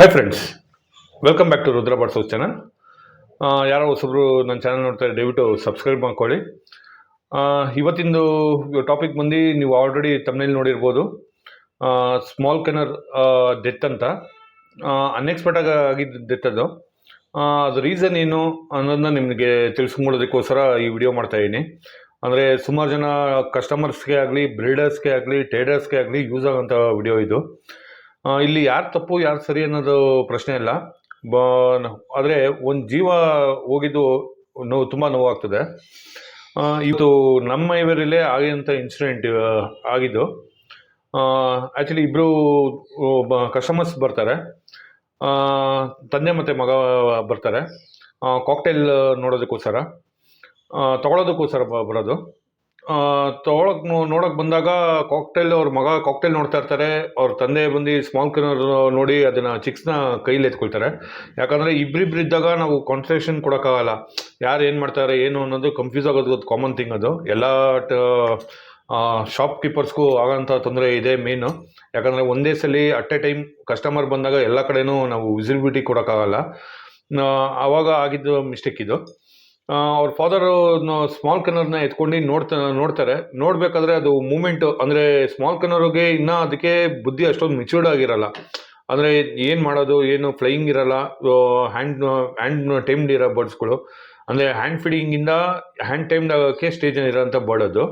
Hi friends, welcome back to Rudra bots channel. ಯಾರೋ ಹೊಸಬ್ರು ನನ್ನ ಚಾನಲ್ ನೋಡ್ತಾರೆ, ದಯವಿಟ್ಟು ಸಬ್ಸ್ಕ್ರೈಬ್ ಮಾಡ್ಕೊಳ್ಳಿ. ಇವತ್ತಿಂದು ಟಾಪಿಕ್ ಬಂದು ನೀವು ಆಲ್ರೆಡಿ ತಮ್ಮನೇಲಿ ನೋಡಿರ್ಬೋದು. ಸ್ಮಾಲ್ ಕೆನರ್ ಡೆತ್ ಅಂತ ಅನ್ಎಕ್ಸ್ಪೆಕ್ಟಾಗಿ ಆಗಿದ್ದ ಡೆತ್ ಅದು. ಅದು ರೀಸನ್ ಏನು ಅನ್ನೋದನ್ನ ನಿಮಗೆ ತಿಳಿಸ್ಕೊಳ್ಳೋದಕ್ಕೋಸ್ಕರ ಈ ವಿಡಿಯೋ ಮಾಡ್ತಾಯಿದ್ದೀನಿ. ಅಂದರೆ ಸುಮಾರು ಜನ ಕಸ್ಟಮರ್ಸ್ಗೆ ಆಗಲಿ, ಬ್ರೀಡರ್ಸ್ಗೆ ಆಗಲಿ, ಟ್ರೇಡರ್ಸ್ಗೆ ಆಗಲಿ ಯೂಸ್ ಆಗೋಂಥ ವಿಡಿಯೋ ಇದು. ಇಲ್ಲಿ ಯಾರು ತಪ್ಪು ಯಾರು ಸರಿ ಅನ್ನೋದು ಪ್ರಶ್ನೆ ಇಲ್ಲ. ಆದರೆ ಒಂದು ಜೀವ ಹೋಗಿದ್ದು ತುಂಬ ನೋವಾಗ್ತದೆ. ಇದು ನಮ್ಮ ಇವರಲ್ಲೇ ಆಗಿರೋಂಥ ಇನ್ಸಿಡೆಂಟ್ ಆಗಿದ್ದು. ಆ್ಯಕ್ಚುಲಿ ಇಬ್ಬರು ಕಸ್ಟಮರ್ಸ್ ಬರ್ತಾರೆ, ತಂದೆ ಮತ್ತು ಮಗ ಬರ್ತಾರೆ ಕಾಕ್ಟೈಲ್ ನೋಡೋದಕ್ಕೋಸ್ಕರ, ತೊಗೊಳೋದಕ್ಕೋಸ್ಕರ ಬರೋದು. ನೋಡೋಕೆ ಬಂದಾಗ ಕಾಕ್ಟೈಲ್, ಅವ್ರ ಮಗ ಕಾಕ್ಟೈಲ್ ನೋಡ್ತಾ ಇರ್ತಾರೆ. ಅವ್ರ ತಂದೆ ಬಂದು ಸ್ಮಾಲ್ ಕೆನರ್ ನೋಡಿ ಅದನ್ನು ಚಿಕ್ಸ್ನ ಕೈಲಿ ಎತ್ಕೊಳ್ತಾರೆ. ಯಾಕಂದರೆ ಇಬ್ಬರಿಬ್ರು ಇದ್ದಾಗ ನಾವು ಕಾನ್ಸಂಟ್ರೇಷನ್ ಕೊಡೋಕ್ಕಾಗಲ್ಲ. ಯಾರು ಏನು ಮಾಡ್ತಾರೆ ಏನು ಅನ್ನೋದು ಕನ್ಫ್ಯೂಸ್ ಆಗೋದು ಕಾಮನ್ ಥಿಂಗ್. ಅದು ಎಲ್ಲ ಶಾಪ್ ಕೀಪರ್ಸ್ಗೂ ಆಗೋಂಥ ತೊಂದರೆ ಇದೆ ಮೇನು. ಯಾಕಂದರೆ ಒಂದೇ ಸಲ ಅಟ್ ಎ ಟೈಮ್ ಕಸ್ಟಮರ್ ಬಂದಾಗ ಎಲ್ಲ ಕಡೆನೂ ನಾವು ವಿಸಿಬಿಲಿಟಿ ಕೊಡೋಕ್ಕಾಗಲ್ಲ. ಆವಾಗ ಆಗಿದ್ದು ಮಿಸ್ಟೇಕ್ ಇದು. ಅವ್ರ ಫಾದರು ಸ್ಮಾಲ್ ಕೆನರ್ನ ಎತ್ಕೊಂಡು ನೋಡ್ತಾರೆ. ನೋಡಬೇಕಾದ್ರೆ ಅದು ಮೂಮೆಂಟು, ಅಂದರೆ ಸ್ಮಾಲ್ ಕೆನರ್ಗೆ ಇನ್ನೂ ಅದಕ್ಕೆ ಬುದ್ಧಿ ಅಷ್ಟೊಂದು ಮೆಚ್ಯೂರ್ಡ್ ಆಗಿರಲ್ಲ. ಅಂದರೆ ಏನು ಮಾಡೋದು, ಏನು ಫ್ಲೈಯಿಂಗ್ ಇರಲ್ಲ, ಹ್ಯಾಂಡ್ ಟೈಮ್ಡ್ ಇರೋ ಬರ್ಡ್ಸ್ಗಳು. ಅಂದರೆ ಹ್ಯಾಂಡ್ ಫೀಡಿಂಗಿಂದ ಹ್ಯಾಂಡ್ ಟೈಮ್ಡ್ ಆಗೋಕ್ಕೆ ಸ್ಟೇಜ್ ಇರೋಂಥ ಬರ್ಡ್ ಅದು.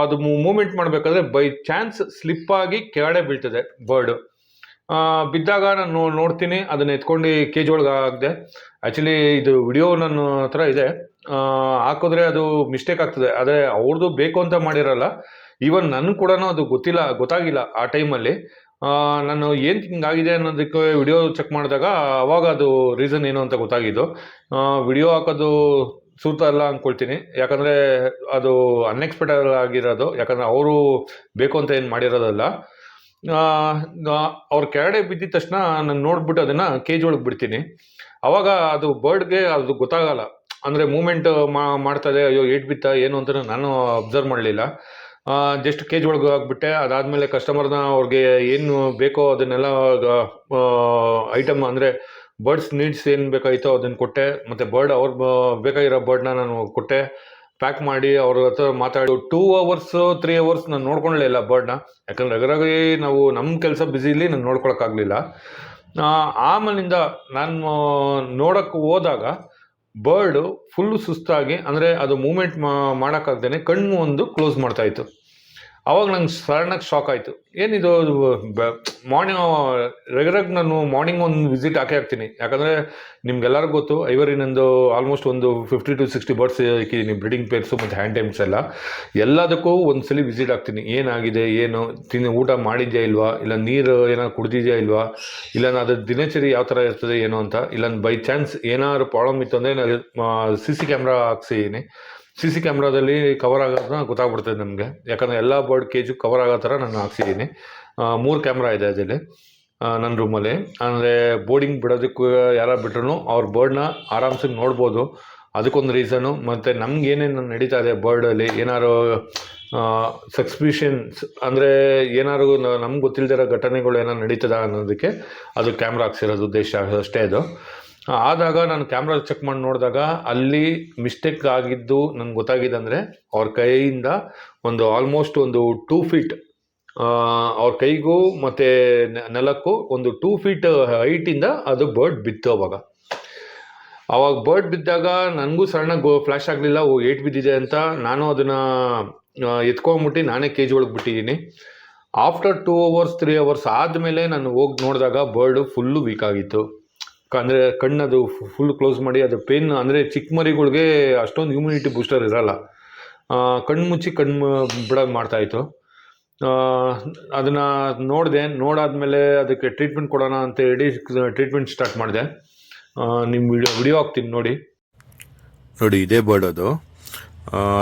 ಅದು ಮೂಮೆಂಟ್ ಮಾಡಬೇಕಾದ್ರೆ ಬೈ ಚಾನ್ಸ್ ಸ್ಲಿಪ್ಪಾಗಿ ಕೆಳಗಡೆ ಬೀಳ್ತದೆ ಬರ್ಡು. ಬಿದ್ದಾಗ ನಾನು ನೋಡ್ತೀನಿ, ಅದನ್ನ ಎತ್ಕೊಂಡು ಕೇಜ್ ಒಳಗೆ ಹಾಕಿದೆ. ಆ್ಯಕ್ಚುಲಿ ಇದು ವಿಡಿಯೋ ನನ್ನ ಹತ್ರ ಇದೆ, ಹಾಕಿದ್ರೆ ಅದು ಮಿಸ್ಟೇಕ್ ಆಗ್ತದೆ. ಆದರೆ ಅವ್ರದ್ದು ಬೇಕು ಅಂತ ಮಾಡಿರಲ್ಲ. ಈವನ್ ನನಗೆ ಕೂಡ ಅದು ಗೊತ್ತಾಗಿಲ್ಲ ಆ ಟೈಮಲ್ಲಿ. ನಾನು ಏನು ಹಿಂಗಾಗಿದೆ ಅನ್ನೋದಕ್ಕೆ ವಿಡಿಯೋ ಚೆಕ್ ಮಾಡಿದಾಗ ಅವಾಗ ಅದು ರೀಸನ್ ಏನು ಅಂತ ಗೊತ್ತಾಗಿದ್ದು. ವಿಡಿಯೋ ಹಾಕೋದು ಸೂತ ಅಲ್ಲ ಅಂದ್ಕೊಳ್ತೀನಿ, ಯಾಕಂದರೆ ಅದು ಅನ್ಎಕ್ಸ್ಪೆಕ್ಟೆಡ್ ಆಗಿರೋದು. ಯಾಕಂದರೆ ಅವರು ಬೇಕು ಅಂತ ಏನು ಮಾಡಿರೋದಲ್ಲ. ಅವ್ರ ಕೆಳಗಡೆ ಬಿದ್ದಿದ ತಕ್ಷಣ ನಾನು ನೋಡ್ಬಿಟ್ಟು ಅದನ್ನು ಕೇಜ್ ಒಳಗೆ ಬಿಡ್ತೀನಿ. ಅವಾಗ ಅದು ಬರ್ಡ್ಗೆ ಅದು ಗೊತ್ತಾಗಲ್ಲ, ಅಂದರೆ ಮೂಮೆಂಟ್ ಮಾಡ್ತದೆ, ಅಯ್ಯೋ ಏಟ್ ಬಿತ್ತ ಏನು ಅಂತ ನಾನು ಅಬ್ಸರ್ವ್ ಮಾಡಲಿಲ್ಲ. ಜಸ್ಟ್ ಕೇಜ್ ಒಳಗೆ ಹಾಕ್ಬಿಟ್ಟೆ. ಅದಾದಮೇಲೆ ಕಸ್ಟಮರ್ನ ಅವ್ರಿಗೆ ಏನು ಬೇಕೋ ಅದನ್ನೆಲ್ಲ ಐಟಮ್, ಅಂದರೆ ಬರ್ಡ್ಸ್ ನೀಡ್ಸ್ ಏನು ಬೇಕಾಗಿತ್ತೋ ಅದನ್ನು ಕೊಟ್ಟೆ. ಮತ್ತು ಅವ್ರು ಬೇಕಾಗಿರೋ ಬರ್ಡ್ನ ನಾನು ಕೊಟ್ಟೆ, ಪ್ಯಾಕ್ ಮಾಡಿ ಅವ್ರ ಹತ್ರ ಮಾತಾಡಿ 2 hours 3 hours ನಾನು ನೋಡ್ಕೊಳ್ಳೇ ಇಲ್ಲ ಬರ್ಡ್ನ. ಯಾಕಂದ್ರೆ ರೆಗ್ಯುಲರಾಗಿ ನಾವು ನಮ್ಮ ಕೆಲಸ ಬ್ಯುಸಿಲಿ ನಾನು ನೋಡ್ಕೊಳಕ್ಕಾಗಲಿಲ್ಲ. ಆಮೇಲಿಂದ ನಾನು ನೋಡೋಕ್ಕೆ ಹೋದಾಗ ಬರ್ಡು ಫುಲ್ಲು ಸುಸ್ತಾಗಿ, ಅಂದರೆ ಅದು ಮೂಮೆಂಟ್ ಮಾಡೋಕ್ಕಾಗ್ದೇ ಕಣ್ಣು ಒಂದು ಕ್ಲೋಸ್ ಮಾಡ್ತಾಯಿತ್ತು. ಅವಾಗ ನಂಗೆ ಸಡನ್ನಾಗಿ ಶಾಕ್ ಆಯಿತು. ಏನಿದು, ಮಾರ್ನಿಂಗ್ ರೆಗ್ಯುಲರಾಗಿ ನಾನು ಮಾರ್ನಿಂಗ್ ಒಂದು ವಿಸಿಟ್ ಹಾಕ್ತೀನಿ. ಯಾಕಂದರೆ ನಿಮ್ಗೆಲ್ಲರಿಗೂ ಗೊತ್ತು, ಐವರಿನಂದು ಆಲ್ಮೋಸ್ಟ್ ಒಂದು 50 to 60 ಬರ್ಡ್ಸ್ ಇಕ್ಕಿದ್ದೀನಿ, ಬ್ರೀಡಿಂಗ್ ಪೇರ್ಸು ಮತ್ತು ಹ್ಯಾಂಡ್ ಟೈಮ್ಸ್ ಎಲ್ಲದಕ್ಕೂ ಒಂದ್ಸಲಿ ವಿಸಿಟ್ ಆಗ್ತೀನಿ. ಏನಾಗಿದೆ, ಏನು ಊಟ ಮಾಡಿದ್ಯಾ ಇಲ್ವಾ, ಇಲ್ಲ ನೀರು ಏನಾದ್ರು ಕುಡ್ದಿದ್ಯಾ ಇಲ್ವಾ, ಇಲ್ಲ ಅದ್ರ ದಿನಚರಿ ಯಾವ ಥರ ಇರ್ತದೆ ಏನು ಅಂತ. ಇಲ್ಲ ಬೈ ಚಾನ್ಸ್ ಏನಾದ್ರು ಪ್ರಾಬ್ಲಮ್ ಇತ್ತು ಅಂದರೆ ನಾನು CC ಕ್ಯಾಮ್ರಾ ಹಾಕ್ಸಿದ್ದೀನಿ. CC ಕ್ಯಾಮ್ರಾದಲ್ಲಿ ಕವರ್ ಆಗೋದನ್ನ ಗೊತ್ತಾಗ್ಬಿಡ್ತದೆ ನಮಗೆ. ಯಾಕಂದರೆ ಎಲ್ಲ ಬರ್ಡ್ ಕೇಜು ಕವರ್ ಆಗೋ ಥರ ನಾನು ಹಾಕ್ಸಿದ್ದೀನಿ. 3 ಕ್ಯಾಮ್ರಾ ಇದೆ ಅದರಲ್ಲಿ ನನ್ನ ರೂಮಲ್ಲಿ. ಅಂದರೆ ಬೋರ್ಡಿಂಗ್ ಬಿಡೋದಕ್ಕೂ ಯಾರು ಬಿಟ್ರು ಅವ್ರ ಬರ್ಡ್ನ ಆರಾಮ್ಸಾಗಿ ನೋಡ್ಬೋದು. ಅದಕ್ಕೊಂದು ರೀಸನು. ಮತ್ತು ನಮ್ಗೆ ಏನೇನು ನಡೀತಾ ಇದೆ ಬರ್ಡಲ್ಲಿ, ಏನಾದ್ರು ಸಸ್ಪಿಷನ್ಸ್, ಅಂದರೆ ಏನಾದ್ರು ನಮ್ಗೆ ಗೊತ್ತಿಲ್ಲದಿರೋ ಘಟನೆಗಳು ಏನಾರು ನಡೀತದ ಅನ್ನೋದಕ್ಕೆ ಅದು ಕ್ಯಾಮ್ರಾ ಹಾಕ್ಸಿರೋದು ಉದ್ದೇಶ ಅಷ್ಟೇ. ಅದು ಆದಾಗ ನಾನು ಕ್ಯಾಮ್ರಾ ಚೆಕ್ ಮಾಡಿ ನೋಡಿದಾಗ ಅಲ್ಲಿ ಮಿಸ್ಟೇಕ್ ಆಗಿದ್ದು ನನಗೆ ಗೊತ್ತಾಗಿದೆ. ಅಂದರೆ ಅವ್ರ ಕೈಯಿಂದ ಒಂದು ಆಲ್ಮೋಸ್ಟ್ ಒಂದು 2 feet ಅವ್ರ ಕೈಗೂ ಮತ್ತು ನೆಲಕ್ಕೂ ಒಂದು 2 feet ಹೈಟಿಂದ ಅದು ಬರ್ಡ್ ಬಿತ್ತು. ಅವಾಗ ಬರ್ಡ್ ಬಿದ್ದಾಗ ನನಗೂ ಸಡನ್ನಾಗಿ ಫ್ಲ್ಯಾಶ್ ಆಗಲಿಲ್ಲ, ಏಟ್ ಬಿದ್ದಿದೆ ಅಂತ. ನಾನು ಅದನ್ನು ಎತ್ಕೊಂಡ್ಬಿಟ್ಟು ನಾನೇ ಕೇಜ್ ಒಳಗೆ ಬಿಟ್ಟಿದ್ದೀನಿ. ಆಫ್ಟರ್ 2 hours 3 hours ಆದಮೇಲೆ ನಾನು ಹೋಗಿ ನೋಡಿದಾಗ ಬರ್ಡು ಫುಲ್ಲು ವೀಕ್ ಆಗಿತ್ತು. ಅಂದರೆ ಕಣ್ಣದು ಫುಲ್ ಕ್ಲೋಸ್ ಮಾಡಿ, ಅದು ಪೇನ್, ಅಂದರೆ ಚಿಕ್ಕ ಮರಿಗಳಿಗೆ ಅಷ್ಟೊಂದು ಇಮ್ಯುನಿಟಿ ಬೂಸ್ಟರ್ ಇರೋಲ್ಲ, ಕಣ್ಣು ಮುಚ್ಚಿ ಬಿಡೋದು ಮಾಡ್ತಾಯಿತ್ತು. ಅದನ್ನು ನೋಡಾದ್ಮೇಲೆ ಅದಕ್ಕೆ ಟ್ರೀಟ್ಮೆಂಟ್ ಕೊಡೋಣ ಅಂತ ಹೇಳಿ ಟ್ರೀಟ್ಮೆಂಟ್ ಸ್ಟಾರ್ಟ್ ಮಾಡಿದೆ. ನಿಮ್ಮ ವಿಡಿಯೋ ಹಾಕ್ತೀನಿ ನೋಡಿ. ಇದೇ ಬರ್ಡ್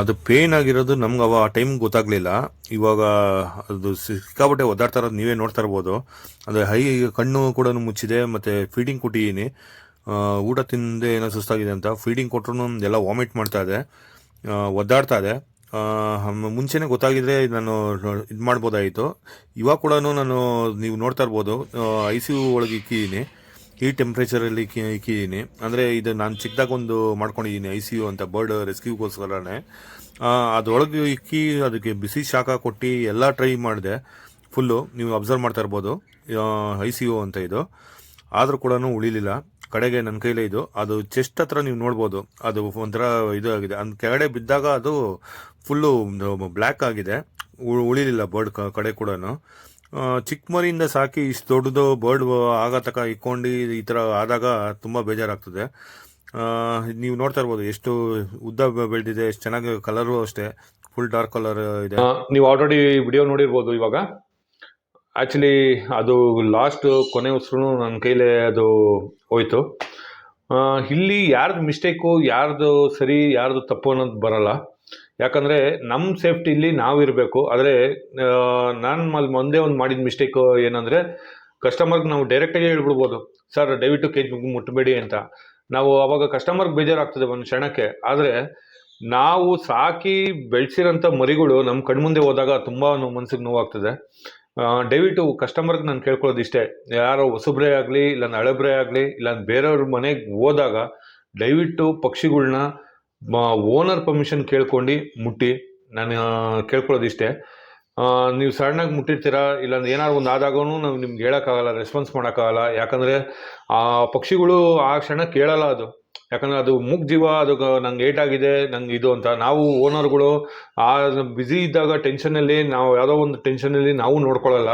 ಅದು ಪೇನ್ ಆಗಿರೋದು ನಮ್ಗೆ ಆ ಟೈಮ್ ಗೊತ್ತಾಗ್ಲಿಲ್ಲ. ಇವಾಗ ಅದು ಸಿಕ್ಕಾಪಟ್ಟೆ ಒದ್ದಾಡ್ತಾ ಇರೋದು ನೀವೇ ನೋಡ್ತಾ ಇರ್ಬೋದು. ಅಂದರೆ ಕಣ್ಣು ಕೂಡ ಮುಚ್ಚಿದೆ, ಮತ್ತು ಫೀಡಿಂಗ್ ಕೊಟ್ಟಿದ್ದೀನಿ. ಊಟ ತಿಂದೆ ಏನೋ ಸುಸ್ತಾಗಿದೆ ಅಂತ ಫೀಡಿಂಗ್ ಕೊಟ್ಟರು ಎಲ್ಲ ವಾಮಿಟ್ ಮಾಡ್ತಾ ಇದೆ, ಒದ್ದಾಡ್ತಾ ಇದೆ. ಮುಂಚೆನೇ ಗೊತ್ತಾಗಿದ್ರೆ ನಾನು ಇದು ಮಾಡ್ಬೋದಾಯಿತು. ಇವಾಗ ಕೂಡ ನಾನು ನೀವು ನೋಡ್ತಾ ಇರ್ಬೋದು, ICU ಒಳಗೆ ಇಕ್ಕಿದ್ದೀನಿ. ಈ ಟೆಂಪ್ರೇಚರಲ್ಲಿ ಇಕ್ಕಿದ್ದೀನಿ. ಅಂದರೆ ಇದು ನಾನು ಚಿಕ್ಕದಾಗ ಒಂದು ಮಾಡ್ಕೊಂಡಿದ್ದೀನಿ ICU ಅಂತ, ಬರ್ಡ್ ರೆಸ್ಕ್ಯೂಗೋಸ್ಕರನೇ. ಅದರೊಳಗೆ ಇಕ್ಕಿ ಅದಕ್ಕೆ ಬಿಸಿ ಶಾಖ ಕೊಟ್ಟು ಎಲ್ಲ ಟ್ರೈ ಮಾಡಿದೆ ಫುಲ್ಲು. ನೀವು ಅಬ್ಸರ್ವ್ ಮಾಡ್ತಾ ಇರ್ಬೋದು, ICU ಅಂತ ಇದು. ಆದರೂ ಕೂಡ ಉಳಿಲಿಲ್ಲ. ಕಡೆಗೆ ನನ್ನ ಕೈಲೇ ಇದು, ಅದು ಚೆಸ್ಟ್ ಹತ್ರ ನೀವು ನೋಡ್ಬೋದು, ಅದು ಒಂಥರ ಇದು ಆಗಿದೆ. ಕೆಳಗಡೆ ಬಿದ್ದಾಗ ಅದು ಫುಲ್ಲು ಬ್ಲ್ಯಾಕ್ ಆಗಿದೆ, ಉಳಿಲಿಲ್ಲ ಬರ್ಡ್ ಕಡೆ ಕೂಡ. ಚಿಕ್ಕ ಮರಿಯಿಂದ ಸಾಕಿ ಇಷ್ಟು ದೊಡ್ಡದು ಬರ್ಡ್ ಆಗ ತಕ ಇಕ್ಕೊಂಡು ಈ ಥರ ಆದಾಗ ತುಂಬ ಬೇಜಾರಾಗ್ತದೆ. ನೀವು ನೋಡ್ತಾ ಇರ್ಬೋದು ಎಷ್ಟು ಉದ್ದ ಬೆಳೆದಿದೆ, ಎಷ್ಟು ಚೆನ್ನಾಗಿ ಕಲರು ಅಷ್ಟೇ, ಫುಲ್ ಡಾರ್ಕ್ ಕಲರ್ ಇದೆ. ನೀವು ಆಲ್ರೆಡಿ ವಿಡಿಯೋ ನೋಡಿರ್ಬೋದು. ಇವಾಗ ಆ್ಯಕ್ಚುಲಿ ಅದು ಲಾಸ್ಟ್ ಕೊನೆ ಉಸಿರು ನನ್ನ ಕೈಲೇ ಅದು ಹೋಯ್ತು. ಇಲ್ಲಿ ಯಾರ್ದು ಮಿಸ್ಟೇಕು, ಯಾರ್ದು ಸರಿ, ಯಾರ್ದು ತಪ್ಪು ಅನ್ನೋದು ಬರಲ್ಲ. ಯಾಕಂದರೆ ನಮ್ಮ ಸೇಫ್ಟಿಲಿ ನಾವಿರಬೇಕು. ಆದರೆ ನಾನು ಮುಂದೆ ಒಂದು ಮಾಡಿದ ಮಿಸ್ಟೇಕು ಏನಂದರೆ, ಕಸ್ಟಮರ್ಗೆ ನಾವು ಡೈರೆಕ್ಟಾಗಿ ಹೇಳ್ಬಿಡ್ಬೋದು, ಸರ್ ದಯವಿಟ್ಟು ಕೇಜ್ ಮುಟ್ಟಬೇಡಿ ಅಂತ. ನಾವು ಅವಾಗ ಕಸ್ಟಮರ್ಗೆ ಬೇಜಾರಾಗ್ತದೆ ಒಂದು ಕ್ಷಣಕ್ಕೆ. ಆದರೆ ನಾವು ಸಾಕಿ ಬೆಳೆಸಿರೋಂಥ ಮರಿಗಳು ನಮ್ಮ ಕಣ್ಮುಂದೆ ಹೋದಾಗ ತುಂಬ ಮನ್ಸಿಗೆ ನೋವಾಗ್ತದೆ. ದಯವಿಟ್ಟು ಕಸ್ಟಮರ್ಗೆ ನಾನು ಕೇಳ್ಕೊಳ್ಳೋದು ಇಷ್ಟೇ, ಯಾರೋ ಹೊಸಬ್ರೇ ಆಗಲಿ ಇಲ್ಲ ಹಳಬ್ರೇ ಆಗಲಿ ಇಲ್ಲ ಬೇರೆಯವ್ರ ಮನೆಗೆ ಹೋದಾಗ ದಯವಿಟ್ಟು ಪಕ್ಷಿಗಳ್ನ ಓನರ್ ಪರ್ಮಿಷನ್ ಕೇಳ್ಕೊಂಡು ಮುಟ್ಟಿ. ನಾನು ಕೇಳ್ಕೊಳ್ಳೋದು ಇಷ್ಟೇ. ನೀವು ಸಡನ್ನಾಗಿ ಮುಟ್ಟಿರ್ತೀರಾ, ಇಲ್ಲಾಂದ್ರೆ ಏನಾದ್ರು ಒಂದು ಆದಾಗೂ ನಾವು ನಿಮ್ಗೆ ಹೇಳೋಕ್ಕಾಗಲ್ಲ, ರೆಸ್ಪಾನ್ಸ್ ಮಾಡೋಕ್ಕಾಗಲ್ಲ. ಯಾಕಂದರೆ ಆ ಪಕ್ಷಿಗಳು ಆ ಕ್ಷಣ ಕೇಳಲ್ಲ ಅದು. ಯಾಕಂದರೆ ಅದು ಮೂಕ್ ಜೀವ, ಅದು ನಂಗೆ ಏಟಾಗಿದೆ, ನಂಗೆ ಇದು ಅಂತ. ನಾವು ಓನರ್ಗಳು ಆ ಬ್ಯುಸಿ ಇದ್ದಾಗ ಟೆನ್ಷನಲ್ಲಿ, ನಾವು ಯಾವುದೋ ಒಂದು ಟೆನ್ಷನಲ್ಲಿ ನಾವು ನೋಡ್ಕೊಳ್ಳಲ್ಲ.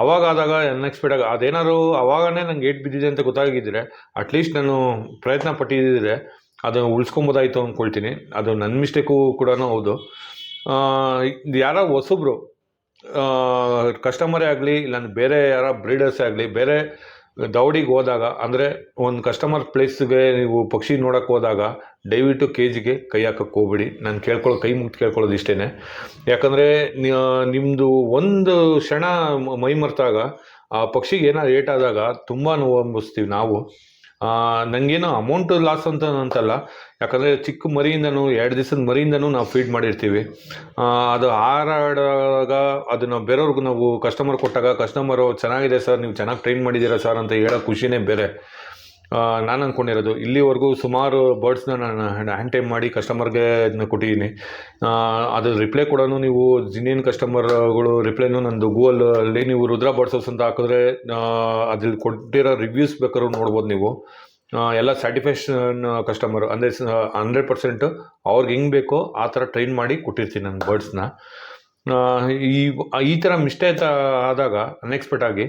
ಅವಾಗಾದಾಗ ಅನ್ಎಕ್ಸ್ಪೆಕ್ಟಾಗಿ ಅದೇನಾದ್ರು ಅವಾಗನೇ ನಂಗೆ ಏಟ್ ಬಿದ್ದಿದೆ ಅಂತ ಗೊತ್ತಾಗಿದ್ದರೆ, ಅಟ್ಲೀಸ್ಟ್ ನಾನು ಪ್ರಯತ್ನ ಪಟ್ಟಿದ್ದರೆ ಅದನ್ನು ಉಳಿಸ್ಕೊಬೋದಾಯಿತು ಅಂದ್ಕೊಳ್ತೀನಿ. ಅದು ನನ್ನ ಮಿಸ್ಟೇಕು ಕೂಡ ಹೌದು. ಯಾರೋ ಹೊಸಬ್ರು ಕಸ್ಟಮರೇ ಆಗಲಿ ಇಲ್ಲಾಂದ್ರೆ ಬೇರೆ ಯಾರೋ ಬ್ರೀಡರ್ಸೇ ಆಗಲಿ, ಬೇರೆ ದೌಡಿಗೆ ಹೋದಾಗ, ಅಂದರೆ ಒಂದು ಕಸ್ಟಮರ್ ಪ್ಲೇಸ್ಗೆ ನೀವು ಪಕ್ಷಿ ನೋಡೋಕ್ಕೆ ಹೋದಾಗ ದಯವಿಟ್ಟು ಕೇಜಿಗೆ ಕೈ ಹಾಕಕ್ಕೆ ಹೋಗ್ಬಿಡಿ. ನಾನು ಕೈ ಮುಗ್ದು ಕೇಳ್ಕೊಳ್ಳೋದು ಇಷ್ಟೇ. ಯಾಕಂದರೆ ನಿಮ್ಮದು ಒಂದು ಕ್ಷಣ ಮೈ ಮರೆತಾಗ ಆ ಪಕ್ಷಿಗೆ ಏನಾದ್ರು ಏಟಾದಾಗ ತುಂಬ ನೋವು ಅನುಭವಿಸ್ತೀವಿ ನಾವು. ನನಗೇನೋ ಅಮೌಂಟು ಲಾಸ್ ಅಂತಲ್ಲ, ಯಾಕಂದರೆ ಚಿಕ್ಕ ಮರಿಯಿಂದನೂ 2 ದಿವಸದ ಮರಿಯಿಂದನೂ ನಾವು ಫೀಡ್ ಮಾಡಿರ್ತೀವಿ. ಅದು ಹಾರಾಡುವಾಗ ಅದನ್ನು ಬೇರೆಯವ್ರಿಗೂ ನಾವು ಕಸ್ಟಮರ್ ಕೊಟ್ಟಾಗ ಕಸ್ಟಮರು ಚೆನ್ನಾಗಿದೆ ಸರ್, ನೀವು ಚೆನ್ನಾಗಿ ಟ್ರೈನ್ ಮಾಡಿದ್ದೀರಾ ಸರ್ ಅಂತ ಹೇಳೋ ಖುಷಿನೇ ಬೇರೆ. ನಾನು ಅಂದ್ಕೊಂಡಿರೋದು ಇಲ್ಲಿವರೆಗೂ ಸುಮಾರು ಬರ್ಡ್ಸ್ನ ನಾನು ಹ್ಯಾಂಡ್ ಟೈಮ್ ಮಾಡಿ ಕಸ್ಟಮರ್ಗೆ ಅದನ್ನ ಕೊಟ್ಟಿದ್ದೀನಿ. ಅದು ರಿಪ್ಲೈ ಕೂಡ ನೀವು ಜಿನಿಯನ್ ಕಸ್ಟಮರ್ಗಳು ರಿಪ್ಲೈನು ನಂದು ಗೂಗಲಲ್ಲಿ ನೀವು ರುದ್ರಾ ಬರ್ಡ್ಸ್ ಹೌಸ್ ಅಂತ ಹಾಕಿದ್ರೆ ಅದ್ರಲ್ಲಿ ಕೊಟ್ಟಿರೋ ರಿವ್ಯೂಸ್ ಬೇಕಾದ್ರೂ ನೋಡ್ಬೋದು ನೀವು. ಎಲ್ಲ ಸ್ಯಾಟಿಸ್ಫ್ಯಾಕ್ಷನ್ ಕಸ್ಟಮರ್, ಅಂದರೆ 100% ಅವ್ರಿಗೆ ಹೆಂಗೆ ಬೇಕೋ ಆ ಥರ ಟ್ರೈನ್ ಮಾಡಿ ಕೊಟ್ಟಿರ್ತೀನಿ ನನ್ನ ಬರ್ಡ್ಸ್ನ. ಈ ಥರ ಮಿಸ್ಟೇಕ್ ಆದಾಗ ಅನ್ಎಕ್ಸ್ಪೆಕ್ಟ್ ಆಗಿ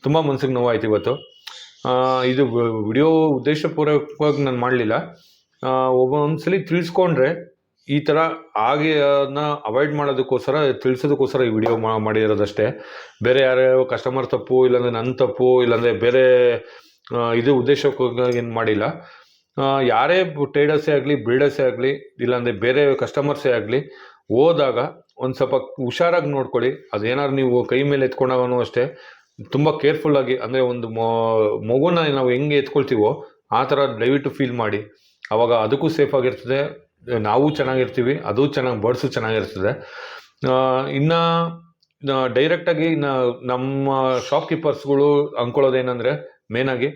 ತುಂಬ ಮನ್ಸಿಗೆ ನೋವಾಯ್ತು ಇವತ್ತು. ಇದು ವಿಡಿಯೋ ಉದ್ದೇಶಪೂರ್ವಕವಾಗಿ ನಾನು ಮಾಡಲಿಲ್ಲ. ಒಂದ್ಸಲಿ ತಿಳಿಸ್ಕೊಂಡ್ರೆ ಈ ಥರ ಹಾಗೆ ಅದನ್ನ ಅವಾಯ್ಡ್ ಮಾಡೋದಕ್ಕೋಸ್ಕರ, ತಿಳಿಸೋದಕ್ಕೋಸ್ಕರ ಈ ವಿಡಿಯೋ ಮಾಡಿರೋದಷ್ಟೇ. ಬೇರೆ ಯಾರ್ಯಾವ ಕಸ್ಟಮರ್ ತಪ್ಪು, ಇಲ್ಲಾಂದರೆ ನನ್ನ ತಪ್ಪು, ಇಲ್ಲಾಂದರೆ ಬೇರೆ ಇದು ಉದ್ದೇಶಕ್ಕಾಗಿ ಏನು ಮಾಡಿಲ್ಲ. ಯಾರೇ ಟ್ರೇಡರ್ಸೇ ಆಗಲಿ, ಬ್ರೀಡರ್ಸೇ ಆಗಲಿ, ಇಲ್ಲಾಂದರೆ ಬೇರೆ ಕಸ್ಟಮರ್ಸೇ ಆಗಲಿ, ಹೋದಾಗ ಒಂದು ಸ್ವಲ್ಪ ಹುಷಾರಾಗಿ ನೋಡ್ಕೊಳ್ಳಿ. ಅದೇನಾದ್ರು ನೀವು ಕೈ ಮೇಲೆ ಎತ್ಕೊಂಡಾಗೂ ಅಷ್ಟೇ ತುಂಬ ಕೇರ್ಫುಲ್ಲಾಗಿ, ಅಂದರೆ ಒಂದು ಮಗುನ ನಾವು ಹೆಂಗೆ ಎತ್ಕೊಳ್ತೀವೋ ಆ ಥರ ದಯವಿಟ್ಟು ಫೀಲ್ ಮಾಡಿ. ಆವಾಗ ಅದಕ್ಕೂ ಸೇಫಾಗಿರ್ತದೆ, ನಾವು ಚೆನ್ನಾಗಿರ್ತೀವಿ, ಅದು ಚೆನ್ನಾಗಿ ಬರ್ಡ್ಸು ಚೆನ್ನಾಗಿರ್ತದೆ. ಇನ್ನು ಡೈರೆಕ್ಟಾಗಿ ನಮ್ಮ ಶಾಪ್ಕೀಪರ್ಸ್ಗಳು ಅಂದ್ಕೊಳ್ಳೋದೇನೆಂದರೆ, ಮೇನಾಗಿ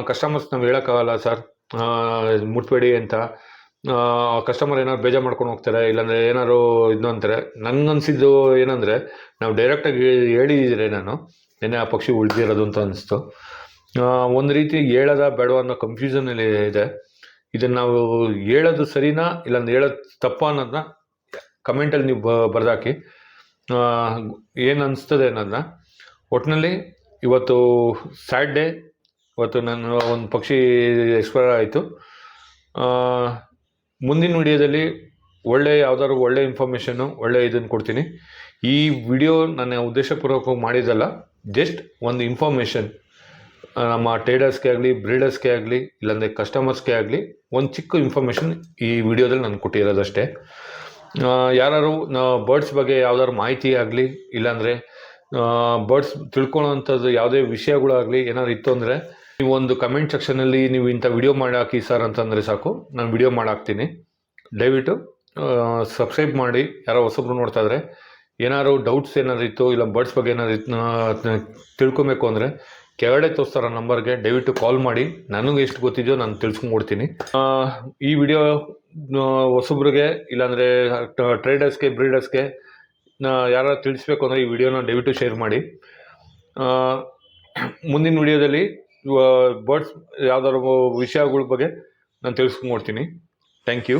ಕಸ್ಟಮರ್ಸ್ ನಾವು ಹೇಳೋಕ್ಕಾಗಲ್ಲ ಸರ್ ಮುಟ್ಬೇಡಿ ಅಂತ. ಕಸ್ಟಮರ್ ಏನಾದ್ರು ಬೇಜಾರು ಮಾಡ್ಕೊಂಡು ಹೋಗ್ತಾರೆ, ಇಲ್ಲಾಂದರೆ ಏನಾದ್ರು ಇದು ಅಂತಾರೆ. ನನಗನ್ಸಿದ್ದು ಏನಂದರೆ, ನಾವು ಡೈರೆಕ್ಟಾಗಿ ಹೇಳಿದರೆ ನಾನು ನೆನ್ನೆ ಆ ಪಕ್ಷಿ ಉಳಿದಿರೋದು ಅಂತ ಅನಿಸ್ತು. ಒಂದು ರೀತಿ ಹೇಳೋದ ಬೇಡವ ಅನ್ನೋ ಕನ್ಫ್ಯೂಷನಲ್ಲಿ ಇದೆ. ಇದನ್ನು ನಾವು ಹೇಳೋದು ಸರಿನಾ ಇಲ್ಲಾಂದ್ರೆ ಹೇಳೋದು ತಪ್ಪ ಅನ್ನೋದನ್ನ ಕಮೆಂಟಲ್ಲಿ ನೀವು ಬರೆದಾಕಿ, ಏನು ಅನಿಸ್ತದೆ ಅನ್ನೋದನ್ನ. ಒಟ್ಟಿನಲ್ಲಿ ಇವತ್ತು ಸ್ಯಾಡ್ ಡೇ. ಇವತ್ತು ನಾನು ಒಂದು ಪಕ್ಷಿ ಎಕ್ಸ್ಪೈರ್ ಆಯಿತು. ಮುಂದಿನ ವಿಡಿಯೋದಲ್ಲಿ ಯಾವುದಾದ್ರು ಒಳ್ಳೆ ಇನ್ಫಾರ್ಮೇಷನ್ನು, ಒಳ್ಳೆ ಇದನ್ನು ಕೊಡ್ತೀನಿ. ಈ ವಿಡಿಯೋ ನನ್ನ ಉದ್ದೇಶಪೂರ್ವಕವಾಗಿ ಮಾಡಿದ್ದಲ್ಲ, ಜಸ್ಟ್ ಒಂದು ಇನ್ಫಾರ್ಮೇಷನ್. ನಮ್ಮ ಟ್ರೇಡರ್ಸ್ಗೆ ಆಗಲಿ, ಬ್ರೀಡರ್ಸ್ಗೆ ಆಗಲಿ, ಇಲ್ಲಾಂದರೆ ಕಸ್ಟಮರ್ಸ್ಗೆ ಆಗಲಿ ಒಂದು ಚಿಕ್ಕ ಇನ್ಫಾರ್ಮೇಷನ್ ಈ ವಿಡಿಯೋದಲ್ಲಿ ನಾನು ಕೊಟ್ಟಿರೋದಷ್ಟೇ. ಯಾರು ಬರ್ಡ್ಸ್ ಬಗ್ಗೆ ಯಾವ್ದಾದ್ರು ಮಾಹಿತಿ ಆಗಲಿ, ಇಲ್ಲಾಂದರೆ ಬರ್ಡ್ಸ್ ತಿಳ್ಕೊಳ್ಳೋವಂಥದ್ದು ಯಾವುದೇ ವಿಷಯಗಳಾಗಲಿ ಏನಾದ್ರು ಇತ್ತು ಅಂದರೆ, ನೀವು ಒಂದು ಕಮೆಂಟ್ ಸೆಕ್ಷನಲ್ಲಿ ನೀವು ಇಂಥ ವಿಡಿಯೋ ಮಾಡಿ ಹಾಕಿ ಸರ್ ಅಂತಂದರೆ ಸಾಕು, ನಾನು ವಿಡಿಯೋ ಮಾಡಾಕ್ತೀನಿ. ದಯವಿಟ್ಟು ಸಬ್ಸ್ಕ್ರೈಬ್ ಮಾಡಿ. ಯಾರೋ ಹೊಸಬ್ರು ನೋಡ್ತಾ ಇದ್ರೆ ಏನಾದ್ರು ಡೌಟ್ಸ್ ಏನಾದ್ರು ಇತ್ತು, ಇಲ್ಲ ಬರ್ಡ್ಸ್ ಬಗ್ಗೆ ಏನಾದ್ರು ತಿಳ್ಕೊಬೇಕು ಅಂದರೆ ಕೆಳಗಡೆ ತೋರಿಸ್ತಾರ ನಂಬರ್ಗೆ ದಯವಿಟ್ಟು ಕಾಲ್ ಮಾಡಿ. ನನಗೆ ಎಷ್ಟು ಗೊತ್ತಿದೆಯೋ ನಾನು ತಿಳ್ಸ್ಕೊಂಡ್ಬಿಡ್ತೀನಿ. ಈ ವಿಡಿಯೋ ಹೊಸಬ್ರಿಗೆ ಇಲ್ಲಾಂದರೆ ಟ್ರೇಡರ್ಸ್ಗೆ, ಬ್ರೀಡರ್ಸ್ಗೆ ಯಾರು ತಿಳಿಸ್ಬೇಕು ಅಂದರೆ ಈ ವಿಡಿಯೋನ ದಯವಿಟ್ಟು ಶೇರ್ ಮಾಡಿ. ಮುಂದಿನ ವಿಡಿಯೋದಲ್ಲಿ ಬರ್ಡ್ಸ್ ಯಾವ್ದಾದ್ರು ವಿಷಯಗಳ ಬಗ್ಗೆ ನಾನು ತಿಳಿಸ್ಕೊಂಡ್ಬಿಡ್ತೀನಿ. Thank you.